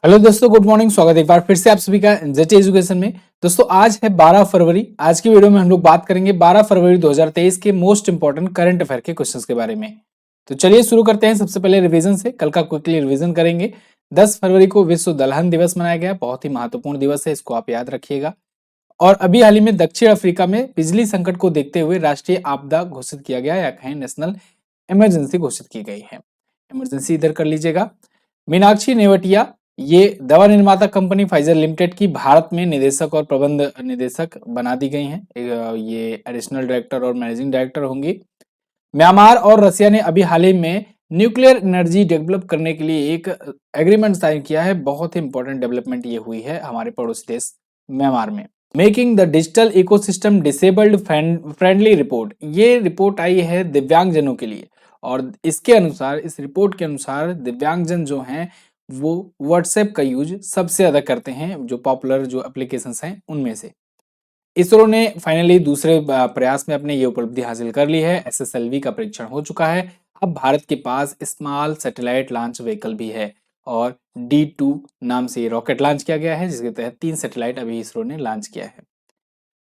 Hello दोस्तों, good morning. स्वागत है एक बार फिर से आप सभी का एनजेटी एजुकेशन में। दोस्तों आज है 12 फरवरी। आज की वीडियो में हम लोग बात करेंगे 12 फरवरी 2023 के मोस्ट इंपॉर्टेंट करंट अफेयर के क्वेश्चंस के बारे में। तो चलिए शुरू करते हैं। सबसे पहले रिवीजन से कल का क्विकली रिवीजन करेंगे। 10 फरवरी को विश्व दलहन दिवस मनाया गया। बहुत ही महत्वपूर्ण दिवस है, इसको आप याद रखिएगा। और अभी हाल ही में दक्षिण अफ्रीका में बिजली संकट को देखते हुए राष्ट्रीय आपदा घोषित किया गया, या कहें नेशनल इमरजेंसी घोषित की गई है। इमरजेंसी इधर कर लीजिएगा। मीनाक्षी नेवटिया, ये दवा निर्माता कंपनी फाइजर लिमिटेड की भारत में निदेशक और प्रबंध निदेशक बना दी गई हैं। ये एडिशनल डायरेक्टर और मैनेजिंग डायरेक्टर होंगी। म्यांमार और रसिया ने अभी हाल ही में न्यूक्लियर एनर्जी डेवलप करने के लिए एक एग्रीमेंट साइन किया है। बहुत ही इंपॉर्टेंट डेवलपमेंट ये हुई है हमारे पड़ोसी देश म्यांमार में। Making the digital ecosystem disabled friendly report, ये रिपोर्ट आई है दिव्यांगजनों के लिए। और इसके अनुसार, इस रिपोर्ट के अनुसार दिव्यांगजन जो हैं वो व्हाट्सएप का यूज सबसे ज्यादा करते हैं, जो पॉपुलर जो एप्लीकेशंस हैं उनमें से। इसरो ने फाइनली दूसरे प्रयास में अपने ये उपलब्धि हासिल कर ली है। एसएसएलवी का परीक्षण हो चुका है। अब भारत के पास स्मॉल सैटेलाइट लॉन्च व्हीकल भी है और D2 नाम से रॉकेट लॉन्च किया गया है, जिसके तहत 3 सैटेलाइट अभी इसरो ने लॉन्च किया है।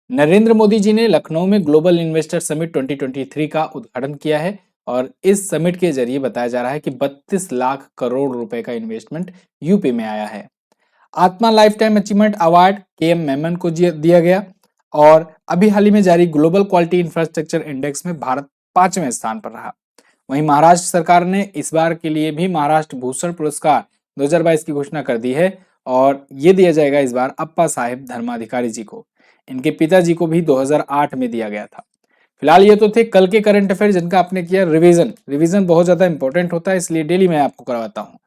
नरेंद्र मोदी जी ने लखनऊ में ग्लोबल इन्वेस्टर समिट 2023 का उद्घाटन किया है। और इस समिट के जरिए बताया जा रहा है कि 32 लाख करोड़ रुपए का इन्वेस्टमेंट यूपी में आया है। आत्मा life time achievement award KM Memon को दिया गया। और अभी हाल ही में जारी ग्लोबल क्वालिटी इंफ्रास्ट्रक्चर इंडेक्स में भारत 5वें स्थान पर रहा। वहीं महाराष्ट्र सरकार ने इस बार के लिए भी महाराष्ट्र भूषण पुरस्कार 2022 की घोषणा कर दी है। और ये दिया जाएगा इस बार अप्पा साहेब धर्माधिकारी जी को। इनके पिताजी को भी 2008 में दिया गया था। फिलहाल ये तो थे कल के करंट अफेयर जिनका आपने किया रिवीजन। रिवीजन बहुत ज्यादा इंपॉर्टेंट होता है, इसलिए डेली मैं आपको करवाता हूँ।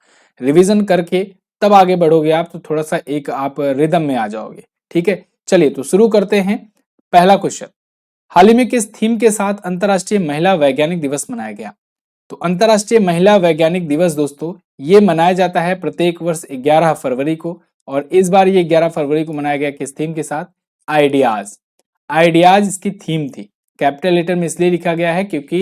रिवीजन करके तब आगे बढ़ोगे आप, तो थोड़ा सा एक आप रिदम में आ जाओगे। ठीक है, चलिए तो शुरू करते हैं। पहला क्वेश्चन, हाल ही में किस थीम के साथ अंतर्राष्ट्रीय महिला वैज्ञानिक दिवस मनाया गया? तो अंतर्राष्ट्रीय महिला वैज्ञानिक दिवस दोस्तों ये मनाया जाता है प्रत्येक वर्ष 11 फरवरी को। और इस बार ये 11 फरवरी को मनाया गया किस थीम के साथ? आइडियाज। आइडियाज इसकी थीम थी। कैपिटल लेटर में इसलिए लिखा गया है क्योंकि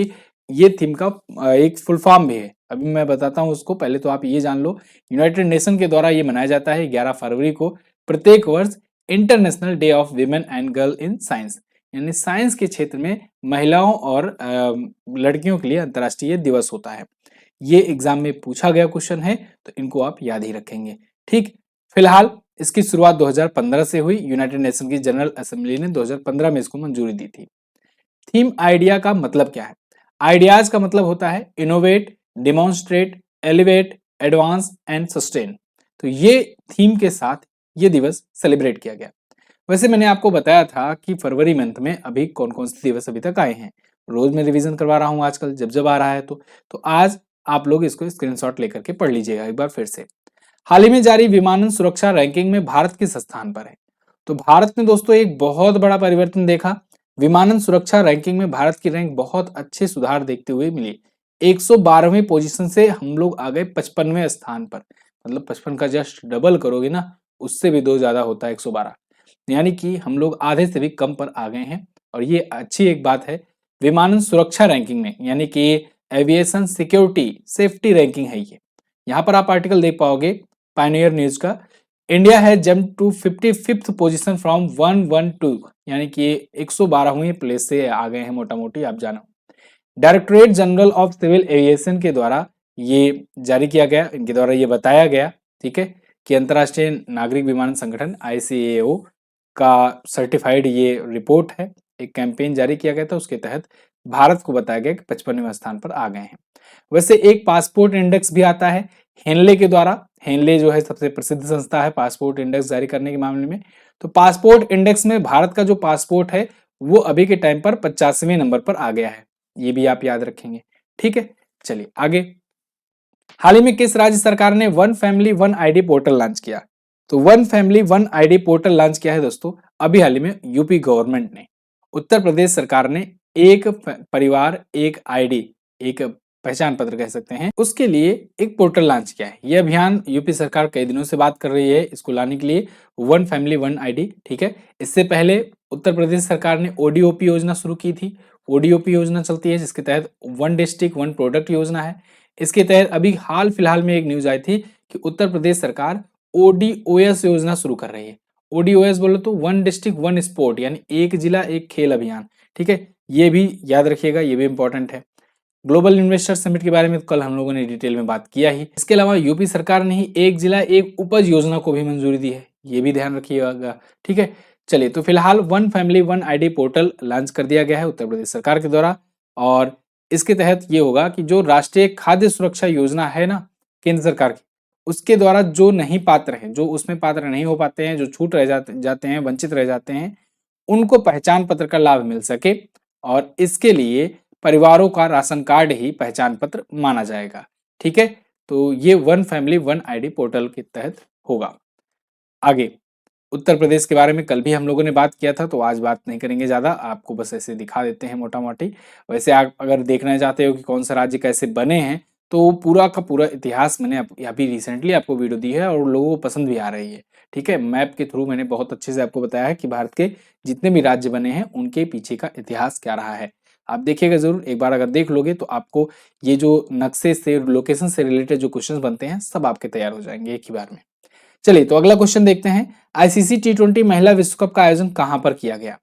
ये थीम का एक फुल फॉर्म भी है। अभी मैं बताता हूं उसको, पहले तो आप ये जान लो। यूनाइटेड नेशन के द्वारा ये मनाया जाता है 11 फरवरी को प्रत्येक वर्ष international day of women and girl in science, यानी साइंस के क्षेत्र में महिलाओं और लड़कियों के लिए अंतर्राष्ट्रीय दिवस होता है। ये एग्जाम में पूछा गया क्वेश्चन है, तो इनको आप याद ही रखेंगे। ठीक, फिलहाल इसकी शुरुआत 2015 से हुई। यूनाइटेड नेशन की जनरल असेंबली ने 2015 में इसको मंजूरी दी थी। थीम आइडिया का मतलब क्या है? आइडियाज का मतलब होता है innovate, demonstrate, elevate, advance and sustain. तो ये थीम के साथ ये दिवस सेलिब्रेट किया गया। वैसे मैंने आपको बताया था कि फरवरी मंथ में अभी कौन कौन से दिवस अभी तक आए हैं। रोज मैं रिवीजन करवा रहा हूं आजकल, जब जब आ रहा है तो आज आप लोग इसको स्क्रीनशॉट लेकर के पढ़ लीजिएगा एक बार फिर से। हाल ही में जारी विमानन सुरक्षा रैंकिंग में भारत किस स्थान पर है? तो भारत ने दोस्तों एक बहुत बड़ा परिवर्तन देखा। विमानन सुरक्षा रैंकिंग में भारत की रैंक बहुत अच्छे सुधार देखते हुए मिली। 112वें पोजीशन से हम लोग आ गए 55वें स्थान पर। मतलब 55 का जस्ट डबल करोगे ना, उससे भी 2 ज्यादा होता है 112, यानी कि हम लोग आधे से भी कम पर आ गए हैं। और ये अच्छी एक बात है विमानन सुरक्षा रैंकिंग में, यानी कि एविएशन सिक्योरिटी सेफ्टी रैंकिंग है ये। यहाँ पर आप आर्टिकल देख पाओगे पायनियर न्यूज का। इंडिया है jump to 55th position from 112, यानी कि 112वीं प्लेस से आ गए हैं मोटा मोटी, आप जानो। Directorate General of Civil Aviation के द्वारा ये जारी किया गया, इनके द्वारा ये बताया गया, ठीक है, कि अंतर्राष्ट्रीय नागरिक विमानन संगठन ICAO का सर्टिफाइड ये रिपोर्ट है। एक कैंपेन जारी किया गया था, उसके तहत भारत को बताया गया कि 55वें स्थान पर आ गए हैं। वैसे एक पासपोर्ट इंडेक्स भी आता है हेनले के द्वारा। हेनले जो है सबसे प्रसिद्ध संस्था है पासपोर्ट इंडेक्स जारी करने के मामले में। तो पासपोर्ट इंडेक्स में भारत का जो पासपोर्ट है वो अभी के टाइम पर 85वें नंबर पर आ गया है। ये भी आप याद रखेंगे। ठीक है, चलिए आगे। हाल ही में किस राज्य सरकार ने one family one ID portal launch किया? तो one family one ID portal launch किया है दोस्तों अभी हाल ही में यूपी गवर्नमेंट ने। उत्तर प्रदेश सरकार ने एक परिवार एक आईडी, एक पहचान पत्र कह सकते हैं, उसके लिए एक पोर्टल लॉन्च किया है। यह अभियान यूपी सरकार कई दिनों से बात कर रही है इसको लाने के लिए, वन फैमिली वन आईडी। ठीक है, इससे पहले उत्तर प्रदेश सरकार ने ODOP योजना शुरू की थी। ODOP योजना चलती है जिसके तहत वन डिस्ट्रिक्ट वन प्रोडक्ट योजना है। इसके तहत अभी हाल फिलहाल में एक न्यूज आई थी कि उत्तर प्रदेश सरकार ओडीओएस योजना शुरू कर रही है। ओडीओएस बोलो तो वन डिस्ट्रिक्ट वन स्पोर्ट, यानी एक जिला एक खेल अभियान। ठीक है, ये भी याद रखिएगा, ये भी इंपॉर्टेंट है। ग्लोबल इन्वेस्टर समिट के बारे में कल हम लोगों ने डिटेल में बात किया ही। इसके अलावा यूपी सरकार ने ही एक जिला एक उपज योजना को भी मंजूरी दी है, ये भी ध्यान रखिएगा। ठीक है, चलिए, तो फिलहाल one family one ID portal launch कर दिया गया है उत्तर प्रदेश सरकार के द्वारा, और इसके तहत ये होगा कि जो राष्ट्रीय खाद्य सुरक्षा योजना है ना केंद्र सरकार की, उसके द्वारा जो नहीं पात्र हैं, जो उसमें पात्र नहीं हो पाते हैं, जो छूट रह जाते हैं, वंचित रह जाते हैं, उनको पहचान पत्र का लाभ मिल सके, और इसके लिए परिवारों का राशन कार्ड ही पहचान पत्र माना जाएगा। ठीक है, तो ये one family one ID portal के तहत होगा। आगे उत्तर प्रदेश के बारे में कल भी हम लोगों ने बात किया था, तो आज बात नहीं करेंगे ज्यादा, आपको बस ऐसे दिखा देते हैं मोटा मोटी। वैसे आप अगर देखना चाहते हो कि कौन सा राज्य कैसे बने हैं, तो पूरा का पूरा इतिहास मैंने अभी रिसेंटली आपको वीडियो दी है और लोगों को पसंद भी आ रही है। ठीक है, मैप के थ्रू मैंने बहुत अच्छे से आपको बताया है कि भारत के जितने भी राज्य बने हैं उनके पीछे का इतिहास क्या रहा है। आप देखिएगा जरूर, एक बार अगर देख लोगे तो आपको ये जो नक्शे से लोकेशन से रिलेटेड जो क्वेश्चंस बनते हैं सब आपके तैयार हो जाएंगे एक ही बार में। चलिए, तो अगला क्वेश्चन देखते हैं। आईसीसी टी20 महिला विश्व कप का आयोजन कहां पर किया गया?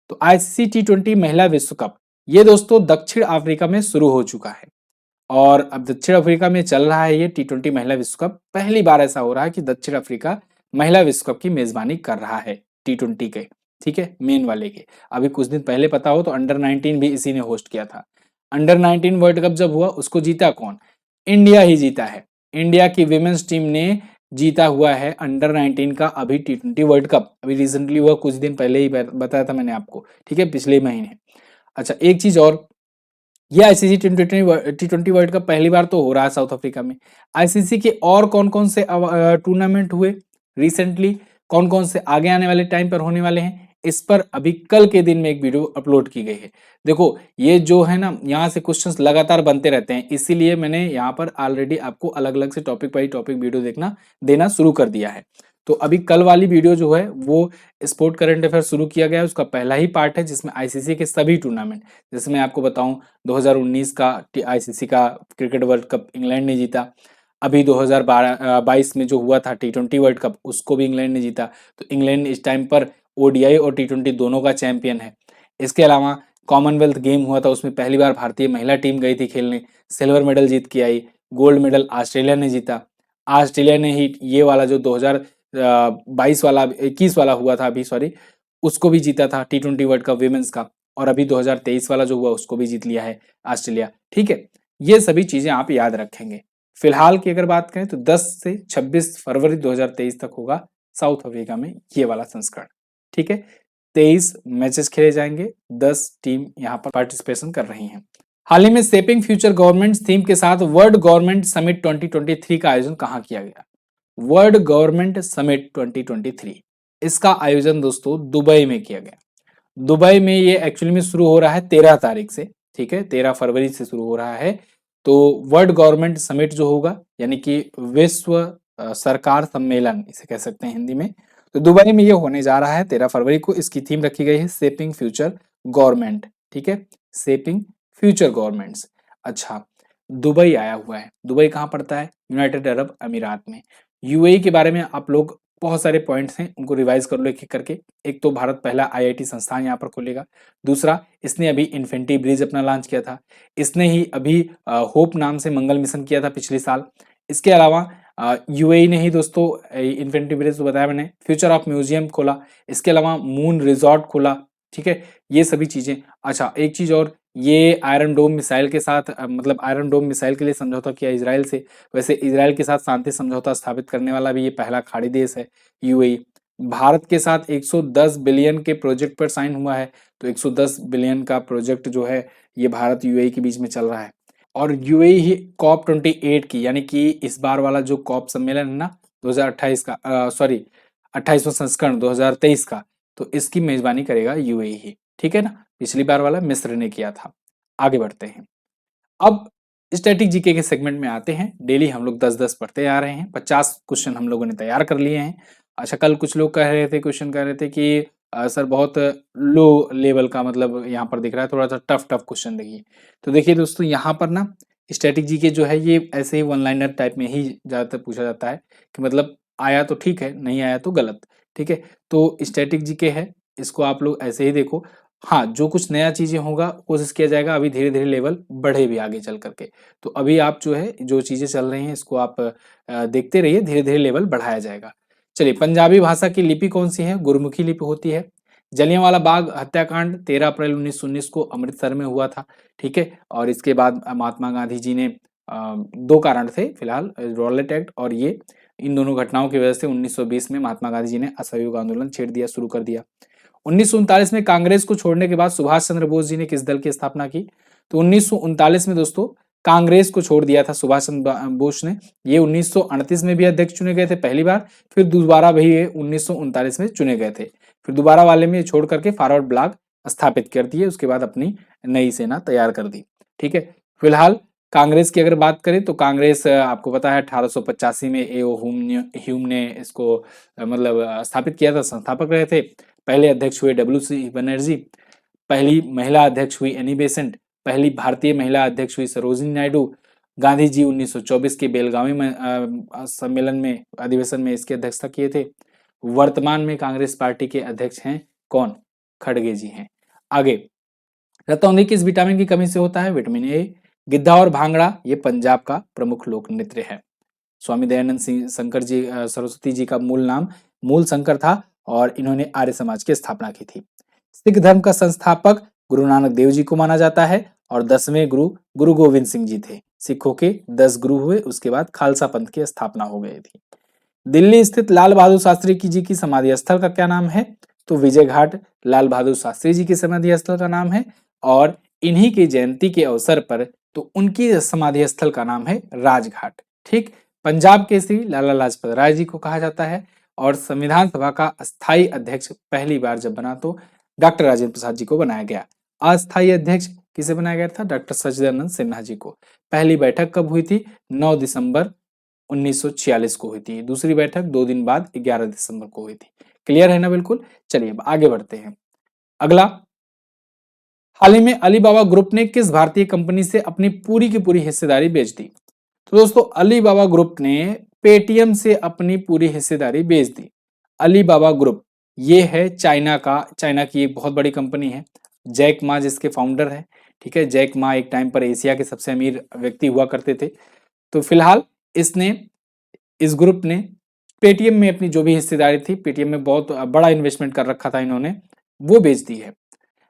तो आईसीसी टी20 महिला विश्व कप ये दोस्तों दक्षिण अफ्रीका में शुरू हो चुका है, और अब दक्षिण अफ्रीका में चल रहा है ये टी20 महिला विश्व कप। पहली बार ऐसा हो रहा है कि दक्षिण अफ्रीका महिला विश्व कप की मेजबानी कर रहा है टी20 के। ठीक है, मेन वाले के। अभी कुछ दिन पहले पता हो तो अंडर 19 भी इसी ने होस्ट किया था। अंडर 19 वर्ल्ड कप जब हुआ उसको जीता कौन? इंडिया ही जीता है। इंडिया की विमेन्स टीम ने जीता हुआ है अंडर 19 का अभी टी20 वर्ल्ड कप। अभी रिसेंटली हुआ, कुछ दिन पहले ही बताया था मैंने आपको। ठीक है, पिछले महीने। अच्छा, एक चीज और, ये आईसीसी टी20 वर्ल्ड कप पहली बार तो हो रहा है साउथ अफ्रीका में। आईसीसी के और कौन कौन से टूर्नामेंट हुए रिसेंटली, कौन कौन से आगे आने वाले टाइम पर होने वाले हैं, इस पर अभी कल के दिन में एक वीडियो अपलोड की गई है। देखो, ये जो है ना, यहाँ से क्वेश्चंस लगातार बनते रहते हैं, इसीलिए मैंने यहाँ पर ऑलरेडी आपको अलग अलग से टॉपिक बाई टॉपिक वीडियो देना शुरू कर दिया है। तो अभी कल वाली वीडियो जो है वो स्पोर्ट करंट अफेयर शुरू किया गया है, उसका पहला ही पार्ट है जिसमें आईसीसी के सभी टूर्नामेंट, जैसे मैं आपको बताऊं 2019 का आईसीसी का क्रिकेट वर्ल्ड कप इंग्लैंड ने जीता। अभी 2022 में जो हुआ था टी20 वर्ल्ड कप, उसको भी इंग्लैंड ने जीता। तो इंग्लैंड इस टाइम पर ओडीआई और टी20 दोनों का चैंपियन है। इसके अलावा कॉमनवेल्थ गेम हुआ था, उसमें पहली बार भारतीय महिला टीम गई थी खेलने, सिल्वर मेडल जीत के आई। गोल्ड मेडल ऑस्ट्रेलिया ने जीता। ऑस्ट्रेलिया ने ही ये वाला जो 2022 वाला 21 वाला हुआ था अभी, सॉरी, उसको भी जीता था टी20 वर्ल्ड कप विमेंस का। और अभी 2023 वाला जो हुआ उसको भी जीत लिया है ऑस्ट्रेलिया। ठीक है, ये सभी चीजें आप याद रखेंगे। फिलहाल की अगर बात करें तो 10 से 26 फरवरी 2023 तक होगा साउथ अफ्रीका में ये वाला संस्करण। ठीक है, 23 मैचेस खेले जाएंगे, 10 टीम यहाँ पर पार्टिसिपेशन कर रही हैं। हाल ही में शेपिंग फ्यूचर गवर्नमेंट थीम के साथ वर्ल्ड गवर्नमेंट समिट 2023 का आयोजन कहाँ किया गया? वर्ल्ड गवर्नमेंट समिट 2023, इसका आयोजन दोस्तों दुबई में किया गया। दुबई में ये एक्चुअली में शुरू हो रहा है 13 तारीख से। ठीक है, 13 फरवरी से शुरू हो रहा है। तो वर्ल्ड गवर्नमेंट समिट जो होगा, यानी कि विश्व सरकार सम्मेलन इसे कह सकते हैं हिंदी में, तो दुबई में ये होने जा रहा है 13 फरवरी को। इसकी थीम रखी गई है शेपिंग फ्यूचर गवर्नमेंट। ठीक है, शेपिंग फ्यूचर गवर्नमेंट्स। अच्छा, दुबई आया हुआ है। दुबई कहाँ पड़ता है? यूनाइटेड अरब अमीरात में। यूएई के बारे में आप लोग बहुत सारे पॉइंट्स हैं, उनको रिवाइज कर लो एक एक करके। एक तो भारत पहला आईआईटी संस्थान यहाँ पर खोलेगा। दूसरा, इसने अभी इन्फिनिटी ब्रिज अपना लॉन्च किया था। इसने ही अभी होप नाम से मंगल मिशन किया था पिछले साल। इसके अलावा यूएई ने ही दोस्तों इन्फिनिटी ब्रिज तो बताया मैंने, फ्यूचर ऑफ म्यूजियम खोला। इसके अलावा मून रिजॉर्ट खोला। ठीक है, ये सभी चीजें। अच्छा, एक चीज और, ये आयरन डोम मिसाइल के साथ मतलब आयरन डोम मिसाइल के लिए समझौता किया इजराइल से। वैसे इजराइल के साथ शांति समझौता स्थापित करने वाला भी ये पहला खाड़ी देश है यूएई। भारत के साथ 110 बिलियन के प्रोजेक्ट पर साइन हुआ है। तो 110 बिलियन का प्रोजेक्ट जो है ये भारत यूएई के बीच में चल रहा है। और यूएई ही कॉप 28 की, यानी कि इस बार वाला जो कॉप सम्मेलन है ना 2028 का, सॉरी 28वां संस्करण 2023 का, तो इसकी मेजबानी करेगा यूएई ही। ठीक है ना, पिछली बार वाला मिस्र ने किया था। आगे बढ़ते हैं। अब स्टैटिक जीके के सेगमेंट में आते हैं। डेली हम लोग 10-10 पढ़ते आ रहे हैं। 50 क्वेश्चन हम लोगों ने तैयार कर लिए हैं। अच्छा, कल कुछ लोग कह रहे थे, क्वेश्चन कह रहे थे कि सर बहुत लो लेवल का मतलब यहाँ पर दिख रहा है, थोड़ा सा टफ टफ क्वेश्चन देखिए। तो देखिए दोस्तों, यहाँ पर ना स्टैटिक जीके जो है ये ऐसे ही वन लाइनर टाइप में ही ज़्यादातर पूछा जाता है कि मतलब आया तो ठीक है, नहीं आया तो गलत। ठीक है, तो स्टैटिक जीके है, इसको आप लोग ऐसे ही देखो। हाँ, जो कुछ नया चीजें होगा कोशिश किया जाएगा, अभी धीरे धीरे लेवल बढ़े भी आगे चल करके। तो अभी आप जो है जो चीजें चल रही हैं इसको आप देखते रहिए, धीरे धीरे लेवल बढ़ाया जाएगा। चलिए, पंजाबी भाषा की लिपि कौन सी है? गुरमुखी लिपि होती है। जलियांवाला बाग हत्याकांड 13 अप्रैल 1919 को अमृतसर में हुआ था। ठीक है, और इसके बाद महात्मा गांधी जी ने दो कारण थे फिलहाल, रॉलेट एक्ट और ये, इन दोनों घटनाओं की वजह से 1920 में महात्मा गांधी जी ने असहयोग आंदोलन छेड़ दिया, शुरू कर दिया। 1939 में कांग्रेस को छोड़ने के बाद सुभाष चंद्र बोस जी ने किस दल की स्थापना की? तो 1939 में दोस्तों कांग्रेस को छोड़ दिया था सुभाष चंद्र बोस ने। ये 1938 में भी अध्यक्ष चुने गए थे पहली बार, फिर दोबारा भी ये 1939 में चुने गए थे, फिर दोबारा वाले में छोड़ करके फॉरवर्ड ब्लॉक स्थापित कर दिए, उसके बाद अपनी नई सेना तैयार कर दी। ठीक है, फिलहाल कांग्रेस की अगर बात करें तो कांग्रेस आपको पता है 1885 में एओ ह्यूम ने इसको मतलब स्थापित किया था, संस्थापक रहे थे। पहले अध्यक्ष हुए डब्ल्यू.सी. बनर्जी, पहली महिला अध्यक्ष हुई एनी बेसेंट, पहली भारतीय महिला अध्यक्ष हुई सरोजिनी नायडू। गांधी जी 1924 के बेलगावी में सम्मेलन में, अधिवेशन में इसकी अध्यक्षता किए थे। वर्तमान में कांग्रेस पार्टी के अध्यक्ष हैं कौन? खड़गे जी हैं। आगे, रतौंधी किस विटामिन की कमी से होता है? Vitamin A. गिद्धा और भांगड़ा ये पंजाब का प्रमुख लोक नृत्य है। स्वामी दयानंद सिंह शंकर जी सरस्वती जी का मूल नाम मूल शंकर था और इन्होंने आर्य समाज की स्थापना की थी। सिख धर्म का संस्थापक गुरु नानक देव जी को माना जाता है और 10वें गुरु गुरु गोविंद सिंह जी थे। सिखों के 10 गुरु हुए, उसके बाद खालसा पंथ की स्थापना हो गई थी। दिल्ली स्थित लाल बहादुर शास्त्री जी की समाधि स्थल का क्या नाम है? तो विजय घाट लाल बहादुर शास्त्री जी की समाधि स्थल का नाम है, और इन्हीं की जयंती के अवसर पर तो उनकी समाधि स्थल का नाम है राजघाट। ठीक, पंजाब केसरी लाला लाजपत राय जी को कहा जाता है, और संविधान सभा का अस्थायी अध्यक्ष पहली बार जब बना तो डॉक्टर राजेंद्र प्रसाद जी को बनाया गया। अस्थायी अध्यक्ष किसे बनाया गया था? डॉक्टर सचिदानंद सिन्हा जी को। पहली बैठक कब हुई थी? 9 दिसंबर 1946 को हुई थी। दूसरी बैठक 2 दिन बाद 11 दिसंबर को हुई थी। क्लियर है ना? बिल्कुल। चलिए अब आगे बढ़ते हैं। अगला, हाल ही में अलीबाबा ग्रुप ने किस भारतीय कंपनी से अपनी पूरी की पूरी हिस्सेदारी बेच दी? तो दोस्तों अलीबाबा ग्रुप ने पेटीएम से अपनी पूरी हिस्सेदारी बेच दी। अलीबाबा ग्रुप ये है चाइना की एक बहुत बड़ी कंपनी है। जैक मा जिसके फाउंडर है। ठीक है, जैक मा एक टाइम पर एशिया के सबसे अमीर व्यक्ति हुआ करते थे। तो फिलहाल इस ग्रुप ने पेटीएम में अपनी जो भी हिस्सेदारी थी, पेटीएम में बहुत बड़ा इन्वेस्टमेंट कर रखा था इन्होंने, वो बेच दी है।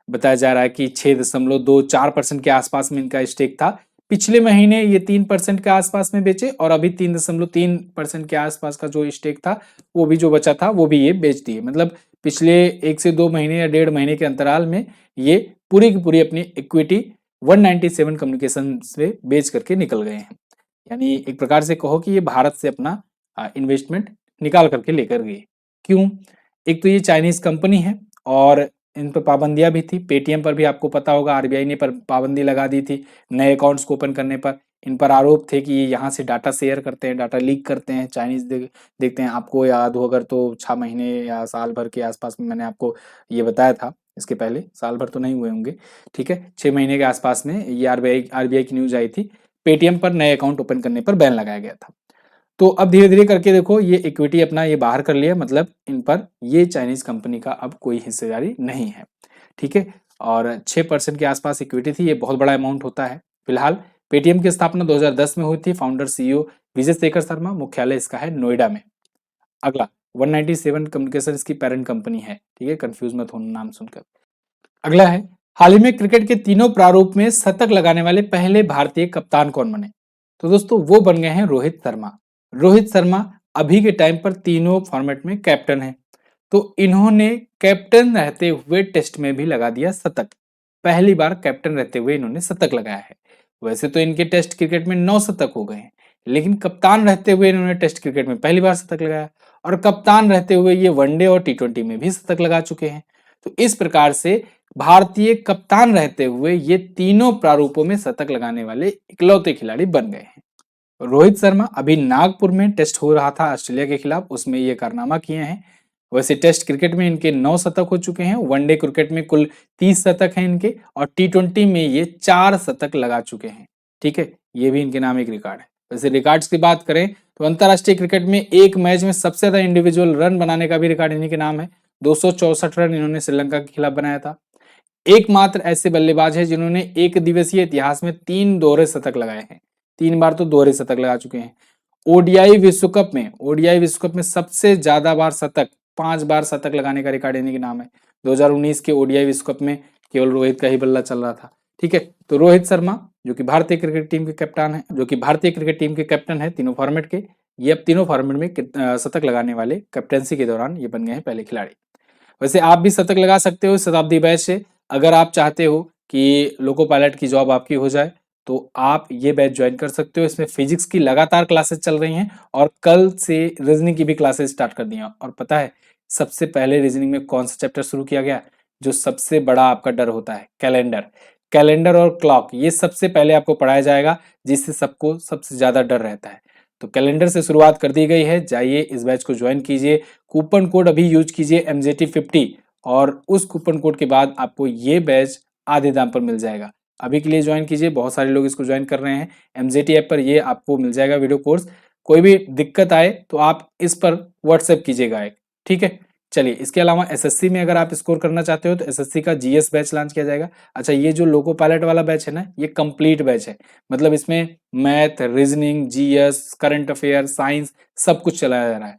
बताया जा रहा है कि 6.24% के आसपास में इनका स्टेक था। पिछले महीने ये 3% के आसपास में बेचे, और अभी 3.3% के आसपास का जो स्टेक था वो भी जो बचा था वो भी ये बेच दिए। मतलब पिछले 1 से 2 महीने या 1.5 महीने के अंतराल में ये पूरी की पूरी अपनी इक्विटी 197 कम्युनिकेशन से बेच करके निकल गए हैं। यानी एक प्रकार से कहो कि ये भारत से अपना इन्वेस्टमेंट निकाल करके लेकर गए। क्यों? एक तो ये चाइनीज कंपनी है और इन पर पाबंदियां भी थी। पेटीएम पर भी आपको पता होगा आरबीआई ने पर पाबंदी लगा दी थी नए अकाउंट्स को ओपन करने पर। इन पर आरोप थे कि ये यहाँ से डाटा शेयर करते हैं, डाटा लीक करते हैं, चाइनीज देखते हैं। आपको याद हो अगर तो 6 महीने या साल भर के आसपास में मैंने आपको ये बताया था, इसके पहले साल भर तो नहीं हुए होंगे। ठीक है, 6 महीने के आसपास में ये आरबीआई की न्यूज आई थी, पेटीएम पर नए अकाउंट ओपन करने पर बैन लगाया गया था। तो अब धीरे धीरे करके देखो ये इक्विटी अपना ये बाहर कर लिया, मतलब इन पर ये चाइनीज कंपनी का अब कोई हिस्सेदारी नहीं है। ठीक है, और 6% के आसपास इक्विटी थी, ये बहुत बड़ा अमाउंट होता है। फिलहाल पेटीएम की स्थापना 2010 में हुई थी। फाउंडर सीईओ विजय शेखर शर्मा, मुख्यालय इसका है नोएडा में। अगला, 197 कम्युनिकेशन इसकी पेरेंट कंपनी है। ठीक है, कंफ्यूज मत होना नाम सुनकर। अगला है, हाल ही में क्रिकेट के तीनों प्रारूप में शतक लगाने वाले पहले भारतीय कप्तान कौन बने? तो दोस्तों वो बन गए हैं रोहित शर्मा। रोहित शर्मा अभी के टाइम पर तीनों फॉर्मेट में कैप्टन है। तो इन्होंने कैप्टन रहते हुए टेस्ट में भी लगा दिया शतक। पहली बार कैप्टन रहते हुए इन्होंने शतक लगाया है। वैसे तो इनके टेस्ट क्रिकेट में 9 शतक हो गए हैं, लेकिन कप्तान रहते हुए इन्होंने टेस्ट क्रिकेट में पहली बार शतक लगाया, और कप्तान रहते हुए ये वनडे और टी20 में भी शतक लगा चुके हैं। तो इस प्रकार से भारतीय कप्तान रहते हुए ये तीनों प्रारूपों में शतक लगाने वाले इकलौते खिलाड़ी बन गए हैं। रोहित शर्मा अभी नागपुर में टेस्ट हो रहा था ऑस्ट्रेलिया के खिलाफ, उसमें ये कारनामा किए हैं। वैसे टेस्ट क्रिकेट में इनके 9 शतक हो चुके हैं, वनडे क्रिकेट में कुल 30 शतक हैं इनके, और टी20 में ये 4 शतक लगा चुके हैं। ठीक है, ये भी इनके नाम एक रिकॉर्ड है। वैसे रिकॉर्ड्स की बात करें तो अंतरराष्ट्रीय क्रिकेट में एक मैच में सबसे ज्यादा इंडिविजुअल रन बनाने का भी रिकॉर्ड इन्हीं के नाम है। 264 रन इन्होंने श्रीलंका के खिलाफ बनाया था। एकमात्र ऐसे बल्लेबाज है जिन्होंने एक दिवसीय इतिहास में 3 दोहरे शतक लगाए हैं। 3 बार तो दोहरे शतक लगा चुके हैं। ओडीआई विश्व कप में सबसे ज्यादा बार शतक, 5 बार शतक लगाने का रिकॉर्ड इन्हीं के नाम है। 2019 के ओडीआई विश्व कप में केवल रोहित का ही बल्ला चल रहा था। ठीक है, तो रोहित शर्मा जो कि भारतीय क्रिकेट टीम के कैप्टन है तीनों फॉर्मेट के, ये अब तीनों फॉर्मेट में शतक लगाने वाले कैप्टनसी के दौरान ये बन गए हैं पहले खिलाड़ी। वैसे आप भी शतक लगा सकते हो शताब्दी बैच से। अगर आप चाहते हो कि लोको पायलट की जॉब आपकी हो जाए तो आप ये बैच ज्वाइन कर सकते हो। इसमें फिजिक्स की लगातार क्लासेस चल रही हैं और कल से रीजनिंग की भी क्लासेस स्टार्ट कर दी हैं। और पता है सबसे पहले रीजनिंग में कौन सा चैप्टर शुरू किया गया? जो सबसे बड़ा आपका डर होता है, कैलेंडर और क्लॉक, ये सबसे पहले आपको पढ़ाया जाएगा, जिससे सबको सबसे ज्यादा डर रहता है। तो कैलेंडर से शुरुआत कर दी गई है, जाइए इस बैच को ज्वाइन कीजिए। कूपन कोड अभी यूज कीजिए MJT50 और उस कूपन कोड के बाद आपको ये बैच आधे दाम पर मिल जाएगा। अभी के लिए ज्वाइन कीजिए, बहुत सारे लोग इसको ज्वाइन कर रहे हैं। MJT ऐप पर ये आपको मिल जाएगा वीडियो कोर्स। कोई भी दिक्कत आए तो आप इस पर व्हाट्सएप कीजिएगा एक, ठीक है। चलिए, इसके अलावा एसएससी में अगर आप स्कोर करना चाहते हो तो एसएससी का जीएस बैच लॉन्च किया जाएगा। अच्छा, ये जो लोको पायलट वाला बैच है ना, ये कंप्लीट बैच है, मतलब इसमें math, reasoning, GS, current affair, science सब कुछ चलाया जा रहा है।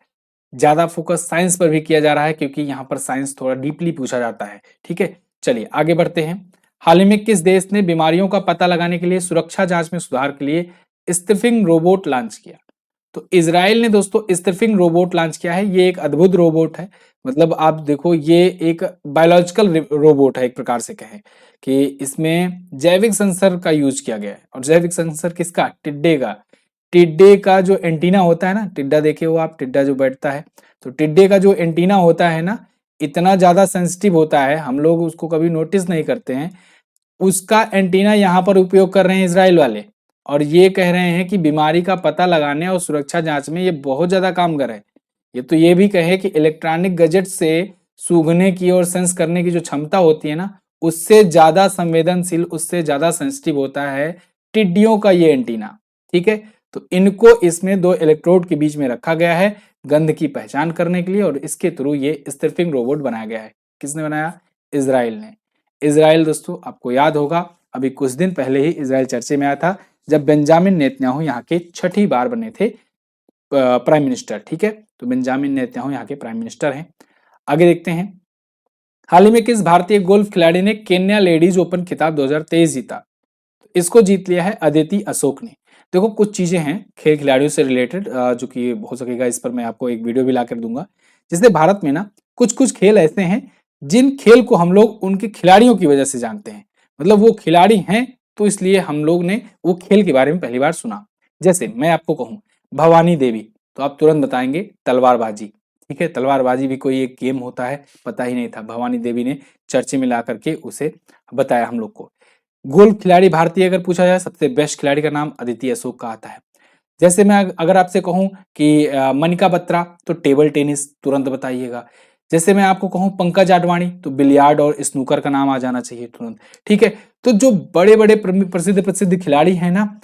ज्यादा फोकस साइंस पर भी किया जा रहा है क्योंकि यहाँ पर साइंस थोड़ा डीपली पूछा जाता है। ठीक है, चलिए आगे बढ़ते हैं। हाल ही में किस देश ने बीमारियों का पता लगाने के लिए सुरक्षा जांच में सुधार के लिए स्निफिंग रोबोट लॉन्च किया? तो इजराइल ने दोस्तों स्निफिंग रोबोट लॉन्च किया है। ये एक अद्भुत रोबोट है, मतलब आप देखो ये एक बायोलॉजिकल रोबोट है, एक प्रकार से कहें कि इसमें जैविक सेंसर का यूज किया गया है। और जैविक सेंसर किसका? टिड्डे का जो एंटीना होता है ना, टिड्डा देखे हो आप, टिड्डा जो बैठता है, तो टिड्डे का जो एंटीना होता है ना, इतना ज्यादा सेंसिटिव होता है, हम लोग उसको कभी नोटिस नहीं करते हैं। उसका एंटीना यहाँ पर उपयोग कर रहे हैं इजराइल वाले, और ये कह रहे हैं कि बीमारी का पता लगाने और सुरक्षा जांच में ये बहुत ज्यादा कामगर है। ये तो ये भी कहे कि इलेक्ट्रॉनिक गैजेट से सूंघने की और सेंस करने की जो क्षमता होती है ना, उससे ज्यादा संवेदनशील, उससे ज्यादा सेंसिटिव होता है टिड्डियों का ये एंटीना। ठीक है, तो इनको इसमें 2 इलेक्ट्रोड के बीच में रखा गया है गंध की पहचान करने के लिए, और इसके थ्रू ये स्निफिंग रोबोट बनाया गया है। किसने बनाया? इजराइल ने। इजराइल दोस्तों आपको याद होगा, अभी कुछ दिन पहले ही इजराइल चर्चे में आया था जब बेंजामिन नेतन्याहू यहाँ के 6ठी बार बने थे प्राइम मिनिस्टर। ठीक है, तो बेंजामिन नेतन्याहू यहाँ के प्राइम मिनिस्टर हैं। आगे देखते हैं, हाल ही में किस भारतीय गोल्फ खिलाड़ी ने केन्या लेडीज ओपन खिताब 2023 जीता? इसको जीत लिया है अदिति अशोक ने। देखो कुछ चीजें हैं खेल खिलाड़ियों से रिलेटेड, जो कि हो सकेगा इस पर मैं आपको एक वीडियो भी ला कर दूंगा। जैसे भारत में ना कुछ कुछ खेल ऐसे हैं जिन खेल को हम लोग उनके खिलाड़ियों की वजह से जानते हैं, मतलब वो खिलाड़ी हैं तो इसलिए हम लोग ने वो खेल के बारे में पहली बार सुना। जैसे मैं आपको कहूँ भवानी देवी, तो आप तुरंत बताएंगे तलवारबाजी। ठीक है, तलवारबाजी भी कोई एक गेम होता है, पता ही नहीं था, भवानी देवी ने चर्चे में ला करके उसे बताया हम लोग को। गोल्फ खिलाड़ी भारतीय अगर पूछा जाए, सबसे बेस्ट खिलाड़ी का नाम अदिति अशोक का आता है। जैसे मैं अगर आपसे कहूं कि मनिका बत्रा, तो टेबल टेनिस तुरंत बताइएगा। जैसे मैं आपको कहूं पंकज आडवाणी, तो बिलियार्ड और स्नूकर का नाम आ जाना चाहिए तुरंत। ठीक है, तो जो बड़े बड़े प्रसिद्ध प्रसिद्ध खिलाड़ी हैं ना,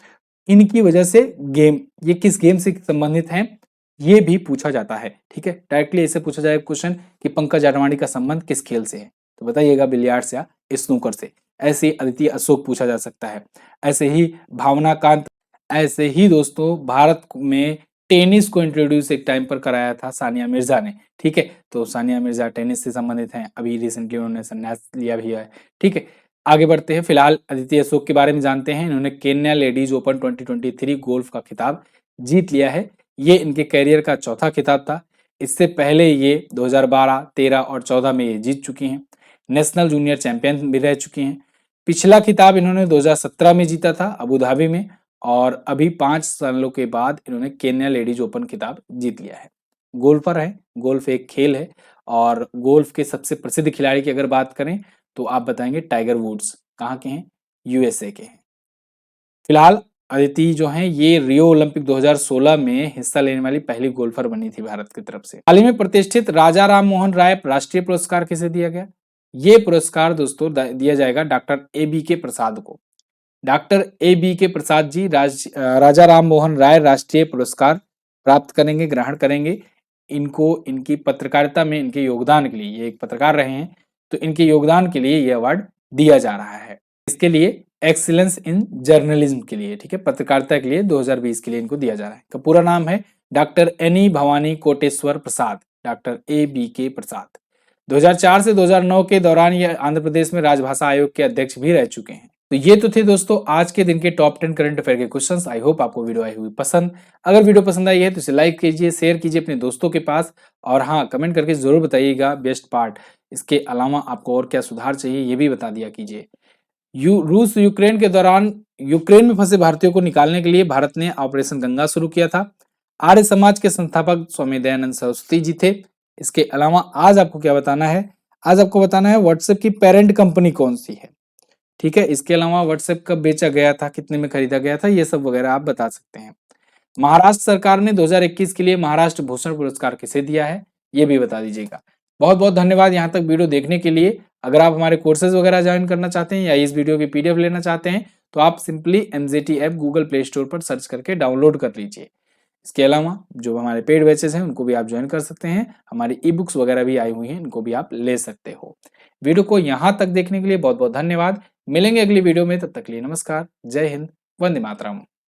इनकी वजह से गेम, ये किस गेम से संबंधित हैं ये भी पूछा जाता है। ठीक है, डायरेक्टली ऐसे पूछा जाए क्वेश्चन कि पंकज आडवाणी का संबंध किस खेल से है, तो बताइएगा बिलियार्ड से या स्नूकर से। ऐसे ही अदिति अशोक पूछा जा सकता है। ऐसे ही भावना कांत, ऐसे ही दोस्तों भारत में टेनिस को इंट्रोड्यूस एक टाइम पर कराया था सानिया मिर्जा ने। ठीक है, तो सानिया मिर्जा टेनिस से संबंधित हैं, अभी रिसेंटली उन्होंने संन्यास लिया भी है। ठीक है, आगे बढ़ते हैं। फिलहाल अदिति अशोक के बारे में जानते हैं। इन्होंने केन्या लेडीज ओपन 2023 गोल्फ का खिताब जीत लिया है। ये इनके करियर का चौथा खिताब था। इससे पहले ये 2012, 13 और 14 में ये जीत चुकी हैं। नेशनल जूनियर चैंपियन भी रह चुकी हैं। पिछला खिताब इन्होंने 2017 में जीता था अबू धाबी में, और अभी 5 सालों के बाद इन्होंने केन्या लेडीज ओपन खिताब जीत लिया है। गोल्फर है, गोल्फ एक खेल है, और गोल्फ के सबसे प्रसिद्ध खिलाड़ी की अगर बात करें तो आप बताएंगे टाइगर वुड्स। कहाँ के हैं? यूएसए के हैं। फिलहाल अदिति जो हैं ये रियो ओलंपिक 2016 में हिस्सा लेने वाली पहली गोल्फर बनी थी भारत की तरफ से। हाल ही में प्रतिष्ठित राजा राम मोहन राय राष्ट्रीय पुरस्कार किसे दिया गया? ये पुरस्कार दोस्तों दिया जाएगा डॉक्टर A.B.K. प्रसाद को। Doctor A.B.K. प्रसाद जी राजा राम मोहन राय राष्ट्रीय पुरस्कार प्राप्त करेंगे, ग्रहण करेंगे, इनको इनकी पत्रकारिता में इनके योगदान के लिए, ये एक पत्रकार रहे हैं, तो इनके योगदान के लिए ये अवार्ड दिया जा रहा है। इसके लिए एक्सीलेंस इन जर्नलिज्म के लिए, ठीक है, पत्रकारिता के लिए 2020 के लिए इनको दिया जा रहा है। इसका पूरा नाम है डॉक्टर एनी भवानी कोटेश्वर प्रसाद, डॉक्टर ABK प्रसाद। 2004 से 2009 के दौरान ये आंध्र प्रदेश में राजभाषा आयोग के अध्यक्ष भी रह चुके हैं। तो ये तो थे दोस्तों आज के दिन के टॉप 10 करंट अफेयर के क्वेश्चंस। आई होप आपको वीडियो आई हुई पसंद। अगर वीडियो पसंद आई है तो इसे लाइक कीजिए, शेयर कीजिए अपने दोस्तों के पास, और हाँ, कमेंट करके जरूर बताइएगा बेस्ट पार्ट। इसके अलावा आपको और क्या सुधार चाहिए ये भी बता दिया कीजिए। रूस यूक्रेन के दौरान यूक्रेन में फंसे भारतीयों को निकालने के लिए भारत ने ऑपरेशन गंगा शुरू किया था। आर्य समाज के संस्थापक स्वामी दयानंद सरस्वती जी थे। इसके अलावा आज आपको क्या बताना है, आज आपको बताना है व्हाट्सएप की पेरेंट कंपनी कौन सी है, ठीक है। इसके अलावा व्हाट्सएप कब बेचा गया था, कितने में खरीदा गया था, ये सब वगैरह आप बता सकते हैं। महाराष्ट्र सरकार ने 2021 के लिए महाराष्ट्र भूषण पुरस्कार किसे दिया है, ये भी बता दीजिएगा। बहुत बहुत धन्यवाद यहाँ तक वीडियो देखने के लिए। अगर आप हमारे कोर्सेज वगैरह ज्वाइन करना चाहते हैं या इस वीडियो की PDF लेना चाहते हैं तो आप simply MZT app Google play store पर सर्च करके डाउनलोड कर लीजिए। इसके अलावा जो हमारे पेड बैचेस हैं उनको भी आप ज्वाइन कर सकते हैं। हमारी ई-बुक्स वगैरह भी आई हुई हैं, इनको भी आप ले सकते हो। वीडियो को यहाँ तक देखने के लिए बहुत बहुत धन्यवाद। मिलेंगे अगली वीडियो में, तब तक के लिए नमस्कार, जय हिंद, वंदे मातरम।